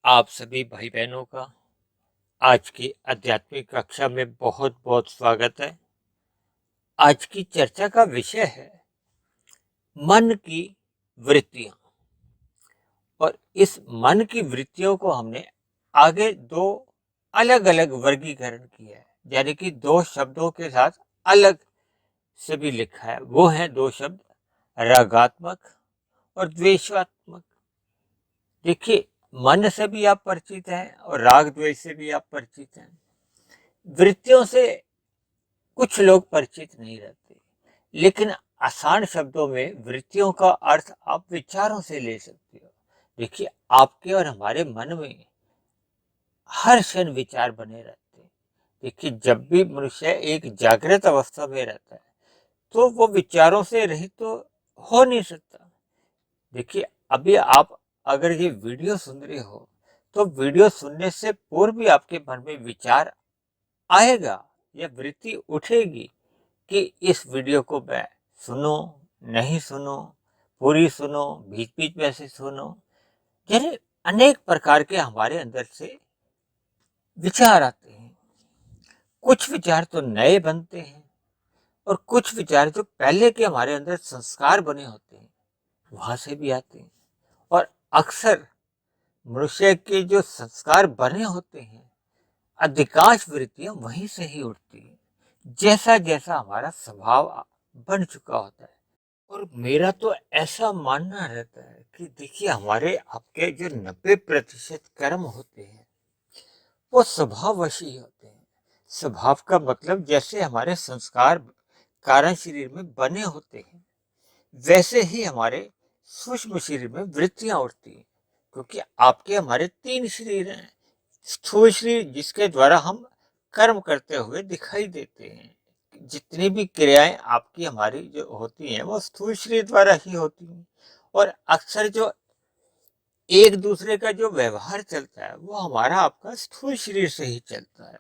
आप सभी भाई बहनों का आज की आध्यात्मिक कक्षा में बहुत बहुत स्वागत है। आज की चर्चा का विषय है मन की वृत्तियां। और इस मन की वृत्तियों को हमने आगे दो अलग अलग वर्गीकरण किया है, यानी कि दो शब्दों के साथ अलग से भी लिखा है। वो हैं दो शब्द, रागात्मक और द्वेषात्मक। देखिए, मन से भी आप परिचित हैं और राग द्वेष से भी आप परिचित हैं। वृत्तियों से कुछ लोग परिचित नहीं रहते, लेकिन आसान शब्दों में वृत्तियों का अर्थ आप विचारों से ले सकते हो। देखिए, आपके और हमारे मन में हर क्षण विचार बने रहते हैं। देखिए, जब भी मनुष्य एक जागृत अवस्था में रहता है तो वो विचारों से रहित तो हो नहीं सकता। देखिए, अभी आप अगर ये वीडियो सुन रहे हो तो वीडियो सुनने से पूर्व भी आपके मन में विचार आएगा या वृत्ति उठेगी कि इस वीडियो को मैं सुनो, नहीं सुनो, पूरी सुनो, बीच बीच में से सुनो। यानी अनेक प्रकार के हमारे अंदर से विचार आते हैं। कुछ विचार तो नए बनते हैं और कुछ विचार जो पहले के हमारे अंदर संस्कार बने होते हैं वहां से भी आते हैं। और अक्सर मनुष्य के जो संस्कार बने होते हैं, अधिकांश वृत्तियां वहीं से ही उठती हैं, जैसा जैसा हमारा स्वभाव बन चुका होता है। और मेरा तो ऐसा मानना रहता है कि देखिए, हमारे आपके जो 90% कर्म होते हैं वो स्वभाववश ही होते हैं। स्वभाव का मतलब जैसे हमारे संस्कार कारण शरीर में बने होते हैं वैसे ही हमारे सूक्ष्म शरीर में वृत्तियां उठती हैं। क्योंकि आपके हमारे तीन शरीर हैं। स्थूल शरीर जिसके द्वारा हम कर्म करते हुए दिखाई देते हैं। जितनी भी क्रियाएं आपकी हमारी जो होती हैं वो स्थूल शरीर द्वारा ही होती हैं। और अक्सर जो एक दूसरे का जो व्यवहार चलता है वो हमारा आपका स्थूल शरीर से ही चलता है।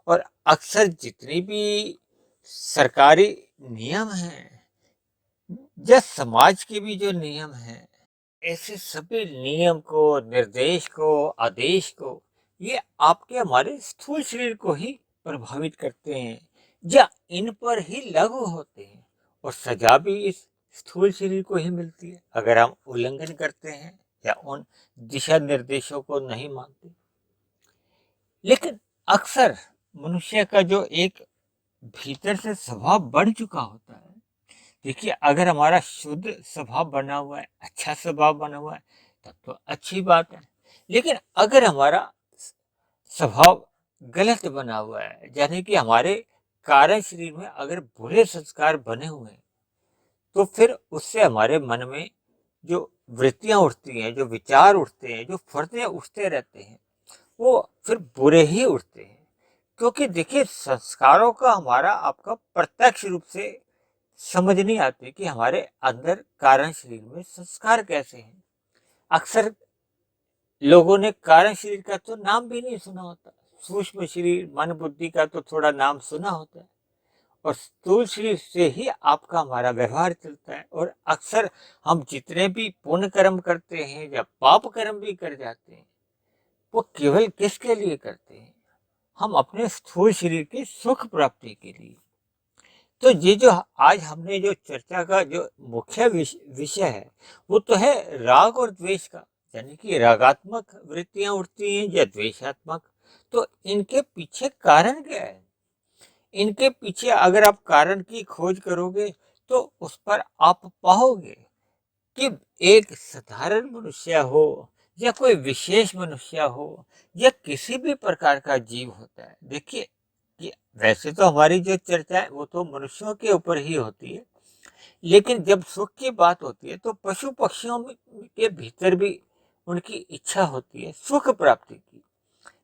और अक्सर जितनी भी सरकारी नियम हैं या समाज के भी जो नियम हैं, ऐसे सभी नियम को, निर्देश को, आदेश को ये आपके हमारे स्थूल शरीर को ही प्रभावित करते हैं या इन पर ही लागू होते हैं। और सजा भी इस स्थूल शरीर को ही मिलती है अगर हम उल्लंघन करते हैं या उन दिशा निर्देशों को नहीं मानते। लेकिन अक्सर मनुष्य का जो एक भीतर से स्वभाव बन चुका होता है, देखिए, अगर हमारा शुद्ध स्वभाव बना हुआ है, अच्छा स्वभाव बना हुआ है, तब तो अच्छी बात है। लेकिन अगर हमारा स्वभाव गलत बना हुआ है, यानी कि हमारे कारण शरीर में अगर बुरे संस्कार बने हुए हैं, तो फिर उससे हमारे मन में जो वृत्तियां उठती हैं, जो विचार उठते हैं, जो फर्दे उठते रहते हैं, वो फिर बुरे ही उठते हैं। क्योंकि देखिए, संस्कारों का हमारा आपका प्रत्यक्ष रूप से समझ नहीं आती कि हमारे अंदर कारण शरीर में संस्कार कैसे हैं। अक्सर लोगों ने कारण शरीर का तो नाम भी नहीं सुना होता। सूक्ष्म शरीर, मन बुद्धि का तो थोड़ा नाम सुना होता है और स्थूल शरीर से ही आपका हमारा व्यवहार चलता है। और अक्सर हम जितने भी पुण्य कर्म करते हैं या पाप कर्म भी कर जाते हैं, वो केवल किसके लिए करते हैं? हम अपने स्थूल शरीर की सुख प्राप्ति के लिए। तो ये जो आज हमने जो चर्चा का जो मुख्य विषय है वो तो है राग और द्वेष का, यानी कि रागात्मक वृत्तियां उठती हैं या द्वेषात्मक। तो इनके पीछे कारण क्या है? इनके पीछे अगर आप कारण की खोज करोगे तो उस पर आप पाओगे कि एक साधारण मनुष्य हो या कोई विशेष मनुष्य हो या किसी भी प्रकार का जीव होता है। देखिए, कि वैसे तो हमारी जो चर्चा है वो तो मनुष्यों के ऊपर ही होती है, लेकिन जब सुख की बात होती है तो पशु पक्षियों के भीतर भी उनकी इच्छा होती है सुख प्राप्ति की।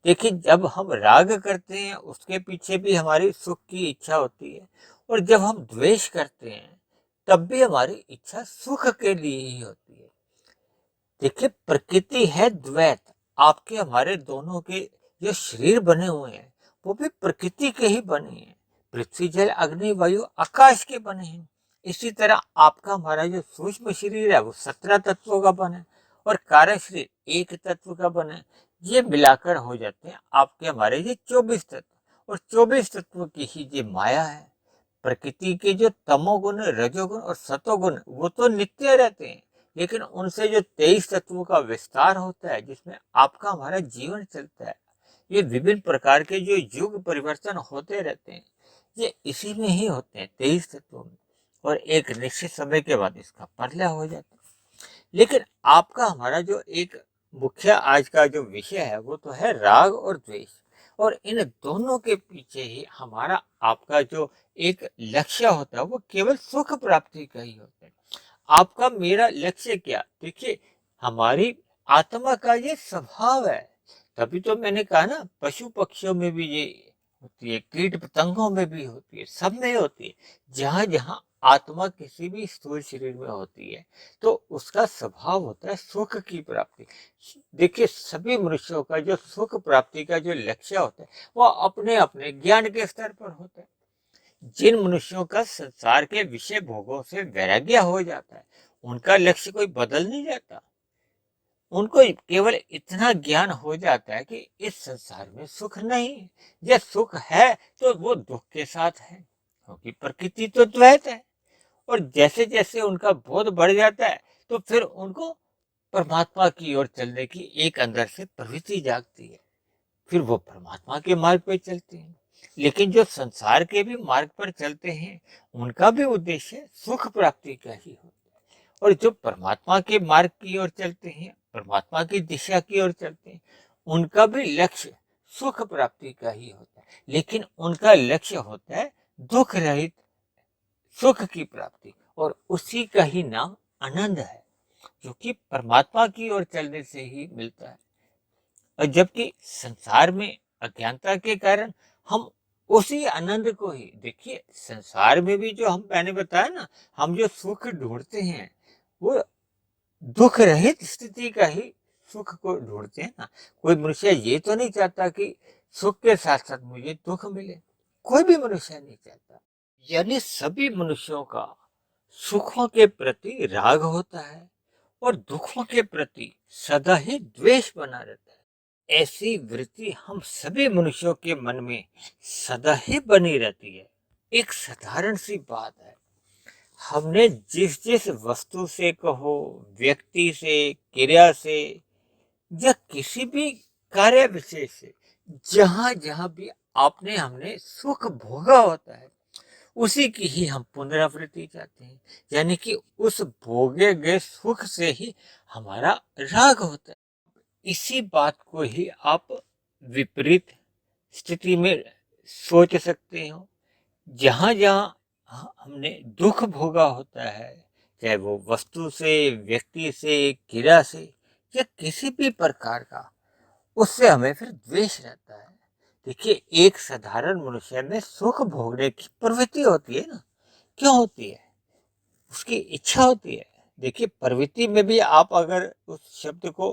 देखिए, जब हम राग करते हैं उसके पीछे भी हमारी सुख की इच्छा होती है, और जब हम द्वेष करते हैं तब भी हमारी इच्छा सुख के लिए ही होती है। देखिए, प्रकृति है द्वैत। आपके हमारे दोनों के जो शरीर बने हुए हैं वो भी प्रकृति के ही बने हैं। पृथ्वी जल अग्नि वायु आकाश के बने हैं। इसी तरह आपका हमारा जो सूक्ष्म शरीर है वो 17 तत्वों का बना है और कार्य शरीर एक तत्व का बना है। ये मिलाकर हो जाते हैं आपके हमारे ये 24 तत्व, और 24 तत्व की ही ये माया है। प्रकृति के जो तमोगुण, रजोगुण और सतोगुण वो तो नित्य रहते हैं, लेकिन उनसे जो 23 तत्वों का विस्तार होता है, जिसमें आपका हमारा जीवन चलता है, ये विभिन्न प्रकार के जो युग परिवर्तन होते रहते हैं, ये इसी में ही होते हैं, 23 तत्वों में। और एक निश्चित समय के बाद इसका प्रलय हो जाता है। लेकिन आपका हमारा जो एक मुख्य आज का जो विषय है वो तो है राग और द्वेष, और इन दोनों के पीछे ही हमारा आपका जो एक लक्ष्य होता है वो केवल सुख प्राप्ति का ही होता है। आपका मेरा लक्ष्य क्या, देखिए हमारी आत्मा का ये स्वभाव है। तभी तो मैंने कहा ना, पशु पक्षियों में भी ये होती है, कीट पतंगों में भी होती है, सब में होती है। जहां जहां आत्मा किसी भी स्थूल शरीर में होती है तो उसका स्वभाव होता है सुख की प्राप्ति। देखिए सभी मनुष्यों का जो सुख प्राप्ति का जो लक्ष्य होता है वो अपने अपने ज्ञान के स्तर पर होता है। जिन मनुष्यों का संसार के विषय भोगों से वैराग्य हो जाता है, उनका लक्ष्य कोई बदल नहीं जाता। उनको केवल इतना ज्ञान हो जाता है कि इस संसार में सुख नहीं है, या सुख है तो वो दुख के साथ है, क्योंकि प्रकृति तो द्वैत है। और जैसे जैसे उनका बोध बढ़ जाता है तो फिर उनको परमात्मा की ओर चलने की एक अंदर से प्रवृत्ति जागती है, फिर वो परमात्मा के मार्ग पर चलते हैं। लेकिन जो संसार के भी मार्ग पर चलते हैं उनका भी उद्देश्य सुख प्राप्ति का ही होता है, और जो परमात्मा के मार्ग की ओर चलते हैं, परमात्मा की दिशा की ओर चलते हैं, उनका भी लक्ष्य सुख प्राप्ति का ही होता है। लेकिन उनका लक्ष्य होता है दुख रहित सुख की प्राप्ति, और उसी का ही नाम आनंद है, जो कि परमात्मा की ओर चलने से ही मिलता है। और जबकि संसार में अज्ञानता के कारण हम उसी आनंद को ही, देखिए संसार में भी जो हम मैंने बताया ना, हम जो सुख ढूंढते हैं वो दुख रहित स्थिति का ही सुख को ढूंढते हैं ना। कोई मनुष्य ये तो नहीं चाहता कि सुख के साथ साथ मुझे दुख मिले, कोई भी मनुष्य नहीं चाहता। यानी सभी मनुष्यों का सुखों के प्रति राग होता है और दुखों के प्रति सदा ही द्वेष बना रहता है। ऐसी वृत्ति हम सभी मनुष्यों के मन में सदा ही बनी रहती है। एक साधारण सी बात है, हमने जिस जिस वस्तु से कहो, व्यक्ति से, क्रिया से, या किसी भी कार्य विशेष से, जहां जहां भी आपने हमने सुख भोगा होता है, उसी की ही हम पुनरावृत्ति चाहते हैं। यानी कि उस भोगे गए सुख से ही हमारा राग होता है। इसी बात को ही आप विपरीत स्थिति में सोच सकते हो। जहां जहां हमने दुख भोगा होता है, चाहे वो वस्तु से, व्यक्ति से, क्रिया से, या किसी भी प्रकार का, उससे हमें फिर द्वेष रहता है। देखिए एक साधारण मनुष्य में सुख भोगने की प्रवृत्ति होती है ना, क्यों होती है? उसकी इच्छा होती है। देखिए प्रवृत्ति में भी आप अगर उस शब्द को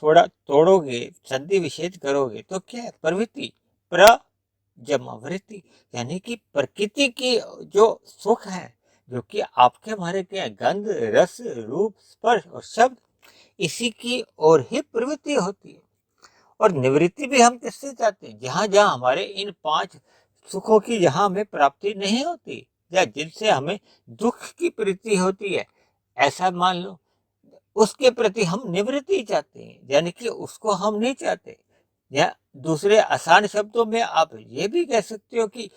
थोड़ा तोड़ोगे, संधि विच्छेद करोगे तो क्या है? प्रवृत्ति, प्र जमा वृत्ति, यानी कि प्रकृति की जो सुख है, जो कि आपके हमारे क्या है, गंध, रस, रूप, स्पर्श और शब्द, इसी की ओर ही प्रवृत्ति होती है। और निवृत्ति भी हम किससे चाहते हैं? जहां जहां हमारे इन 5 सुखों की जहां हमें प्राप्ति नहीं होती, या जिनसे हमें दुख की प्रीति होती है, ऐसा मान लो, उसके प्रति हम निवृत्ति चाहते हैं, यानी कि उसको हम नहीं चाहते। या दूसरे आसान शब्दों में आप ये भी कह सकते हो कि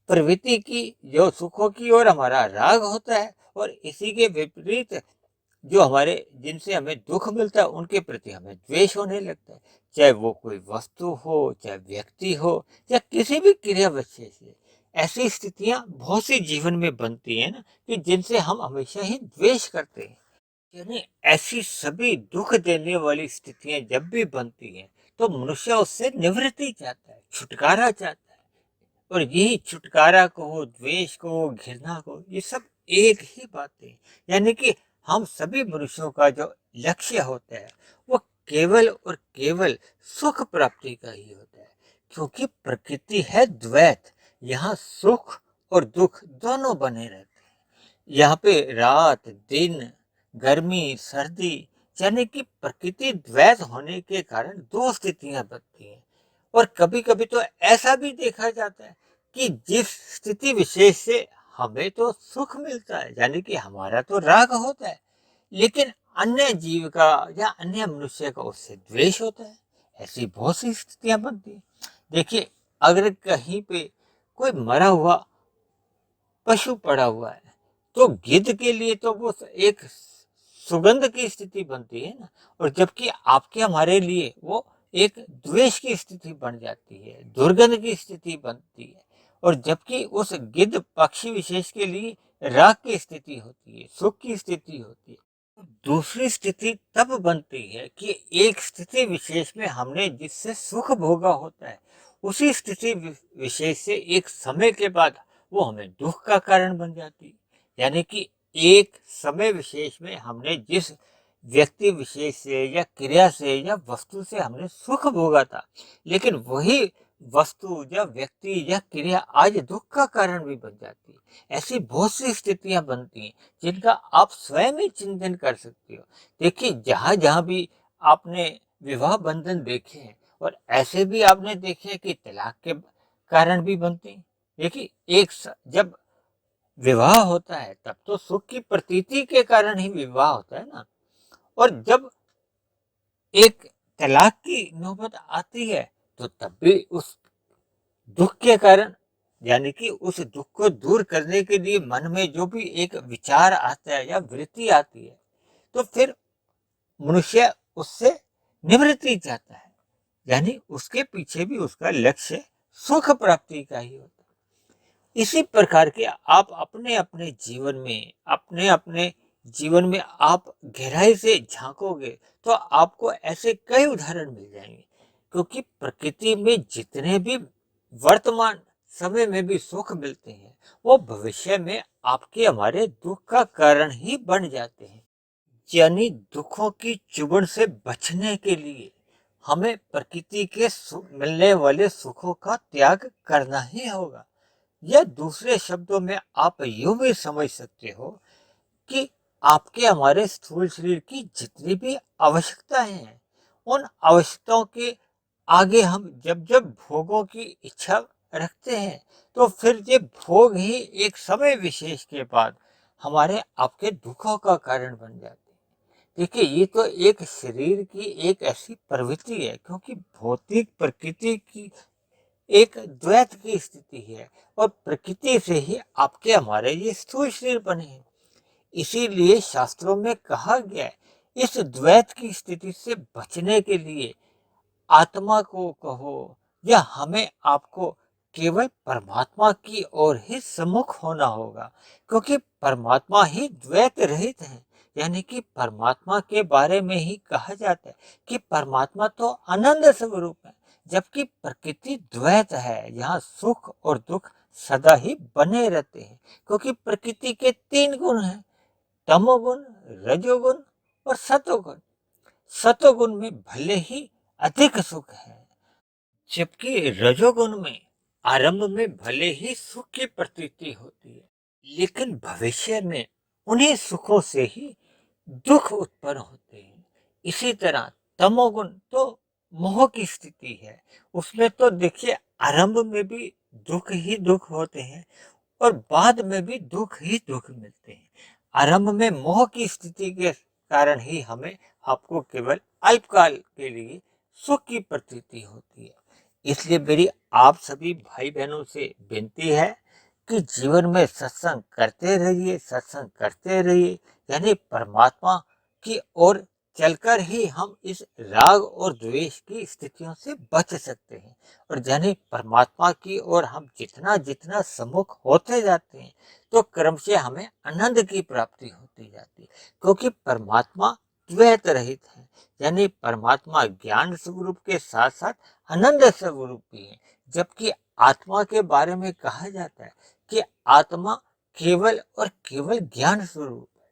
प्रवृत्ति की जो सुखों की ओर हमारा राग होता है, और इसी के विपरीत जो हमारे जिनसे हमें दुख मिलता है उनके प्रति हमें द्वेष होने लगता है। चाहे वो कोई वस्तु हो, चाहे व्यक्ति हो, या किसी भी क्रिया विशेष है। ऐसी स्थितियां बहुत सी जीवन में बनती है ना, कि जिनसे हम हमेशा ही द्वेष करते हैं। यानी ऐसी सभी दुख देने वाली स्थितियां जब भी बनती हैं तो मनुष्य उससे निवृत्ति चाहता है, छुटकारा चाहता है। और यही छुटकारा को, द्वेष को, घृणा को, ये सब एक ही बातें हैं। यानी कि हम सभी मनुष्यों का जो लक्ष्य होता है वो केवल और केवल सुख प्राप्ति का ही होता है, क्योंकि प्रकृति है द्वैत। यहाँ सुख और दुख दोनों बने रहते हैं। यहाँ पे रात दिन, गर्मी सर्दी, यानी कि प्रकृति द्वैत होने के कारण दो स्थितियां बनती हैं। और कभी कभी तो ऐसा भी देखा जाता है कि जिस स्थिति विशेष से हमें तो सुख मिलता है, यानी कि हमारा तो राग होता है, लेकिन अन्य जीव का या अन्य मनुष्य का उससे द्वेष होता है। ऐसी बहुत सी स्थितियां बनती हैं। देखिए, अगर कहीं पे कोई मरा हुआ पशु पड़ा हुआ है, तो गिद्ध के लिए तो वो एक सुगंध की स्थिति बनती है ना, और जबकि आपके हमारे लिए वो एक द्वेष की स्थिति बन जाती है, दुर्गंध की स्थिति बनती है। और जबकि उस गिद्ध पक्षी विशेष के लिए राग की स्थिति होती है, सुख की स्थिति होती है। दूसरी स्थिति तब बनती है कि एक स्थिति विशेष में हमने जिससे सुख भोगा होता है, उसी स्थिति विशेष से एक समय के बाद वो हमें दुख का कारण बन जाती है। यानी कि एक समय विशेष में हमने जिस व्यक्ति विशेष से या क्रिया से या वस्तु से हमने सुख भोगा था, लेकिन वही वस्तु या व्यक्ति या क्रिया आज दुख का कारण भी बन जाती है। ऐसी बहुत सी स्थितियां बनती हैं जिनका आप स्वयं ही चिंतन कर सकते हो। देखिए, जहां जहां भी आपने विवाह बंधन देखे हैं, और ऐसे भी आपने देखे हैं कि तलाक के कारण भी बनते हैं। देखिए, जब विवाह होता है तब तो सुख की प्रतीति के कारण ही विवाह होता है ना, और जब एक तलाक की नौबत आती है तो तब भी उस दुख के कारण, यानी कि उस दुख को दूर करने के लिए मन में जो भी एक विचार आता है या वृत्ति आती है, तो फिर मनुष्य उससे निवृत्ति चाहता है। यानी उसके पीछे भी उसका लक्ष्य सुख प्राप्ति का ही होता है। इसी प्रकार के आप अपने अपने जीवन में, अपने अपने जीवन में आप गहराई से झांकोगे तो आपको ऐसे कई उदाहरण मिल जाएंगे। क्योंकि प्रकृति में जितने भी वर्तमान समय में भी सुख मिलते हैं, वो भविष्य में आपके हमारे दुख का कारण ही बन जाते हैं। यानी दुखों की चुभन से बचने के लिए हमें प्रकृति के मिलने वाले सुखों का त्याग करना ही होगा। या दूसरे शब्दों में आप यूं भी समझ सकते हो कि आपके हमारे स्थूल शरीर की जितनी भी आवश्यकताएं हैं, उन आवश्यकताओं के आगे हम जब जब भोगों की इच्छा रखते हैं, तो फिर ये भोग ही एक समय विशेष के बाद हमारे आपके दुखों का कारण बन जाते हैं। देखिए, ये तो एक शरीर की एक ऐसी प्रवृत्ति है, क्योंकि भौतिक प्रकृति की एक द्वैत की स्थिति है, और प्रकृति से ही आपके हमारे ये स्थूल शरीर बने हैं। इसीलिए शास्त्रों में कहा गया है, इस द्वैत की स्थिति से बचने के लिए आत्मा को कहो या हमें आपको केवल परमात्मा की ओर ही सम्मुख होना होगा। क्योंकि परमात्मा ही द्वैत रहित है। यानी कि परमात्मा के बारे में ही कहा जाता है कि परमात्मा तो आनंद स्वरूप है, जबकि प्रकृति द्वैत है, यहाँ सुख और दुख सदा ही बने रहते हैं। क्योंकि प्रकृति के तीन गुण हैं, तमोगुण, रजोगुण और सतोगुण। सतोगुण में भले ही अधिक सुख है, जबकि रजोगुण में आरंभ में भले ही सुख की प्रतीति होती है, लेकिन भविष्य में उन्हीं सुखों से ही दुख उत्पन्न होते हैं। इसी तरह तमोगुण तो मोह की स्थिति है, उसमें तो देखिए आरंभ में भी दुख ही दुख होते हैं, और बाद में भी दुख ही दुख मिलते हैं। आरंभ में मोह की स्थिति के कारण ही हमें आपको केवल अल्पकाल के लिए सुख की प्रतीति होती है। इसलिए मेरी आप सभी भाई बहनों से विनती है कि जीवन में सत्संग करते रहिए, सत्संग करते रहिए। यानी परमात्मा की ओर चलकर ही हम इस राग और द्वेष की स्थितियों से बच सकते हैं। और यानी परमात्मा की ओर हम जितना जितना सम्मुख होते जाते हैं, तो क्रमशः हमें आनंद की प्राप्ति होती जाती है। क्योंकि परमात्मा द्वैत रहित है, यानी परमात्मा ज्ञान स्वरूप के साथ साथ आनंद स्वरूप भी है। जबकि आत्मा के बारे में कहा जाता है कि आत्मा केवल और केवल ज्ञान स्वरूप है।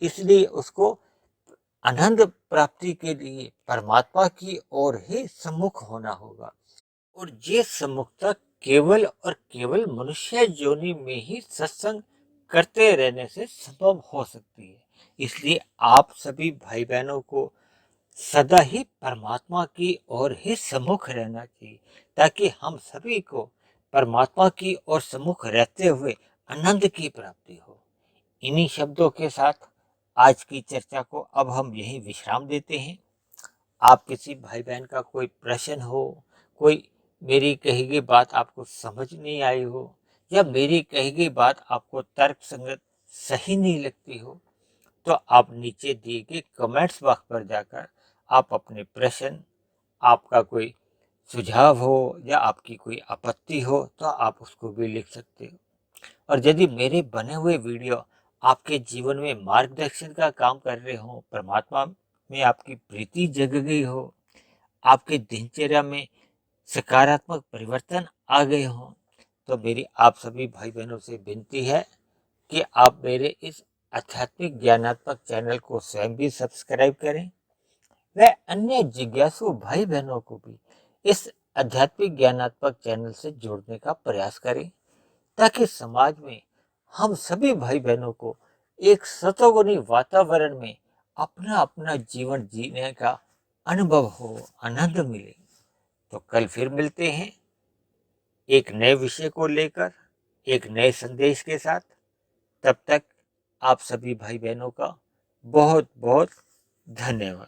इसलिए उसको आनंद प्राप्ति के लिए परमात्मा की ओर ही सम्मुख होना होगा। और ये सम्मुखता केवल और केवल मनुष्य योनि में ही सत्संग करते रहने से संभव हो सकती है। इसलिए आप सभी भाई बहनों को सदा ही परमात्मा की ओर ही सम्मुख रहना चाहिए, ताकि हम सभी को परमात्मा की ओर सम्मुख रहते हुए आनंद की प्राप्ति हो। इन्हीं शब्दों के साथ आज की चर्चा को अब हम यहीं विश्राम देते हैं। आप किसी भाई बहन का कोई प्रश्न हो, कोई मेरी कही गई बात आपको समझ नहीं आई हो, या मेरी कही गई बात आपको तर्क संगत सही नहीं लगती हो, तो आप नीचे दिए गए कमेंट्स बॉक्स पर जाकर आप अपने प्रश्न, आपका कोई सुझाव हो या आपकी कोई आपत्ति हो तो आप उसको भी लिख सकते हो। और यदि मेरे बने हुए वीडियो आपके जीवन में मार्गदर्शन का काम कर रहे हो, परमात्मा में आपकी प्रीति जग गई हो, आपके दिनचर्या में सकारात्मक परिवर्तन आ गए हों, तो मेरी आप सभी भाई बहनों से विनती है कि आप मेरे इस आध्यात्मिक ज्ञानात्मक चैनल को स्वयं भी सब्सक्राइब करें व अन्य जिज्ञासु भाई बहनों को भी इस आध्यात्मिक ज्ञानात्मक चैनल से जोड़ने का प्रयास करें, ताकि समाज में हम सभी भाई बहनों को एक सतोगुणी वातावरण में अपना अपना जीवन जीने का अनुभव हो, आनंद मिले। तो कल फिर मिलते हैं एक नए विषय को लेकर, एक नए संदेश के साथ। तब तक आप सभी भाई बहनों का बहुत बहुत धन्यवाद।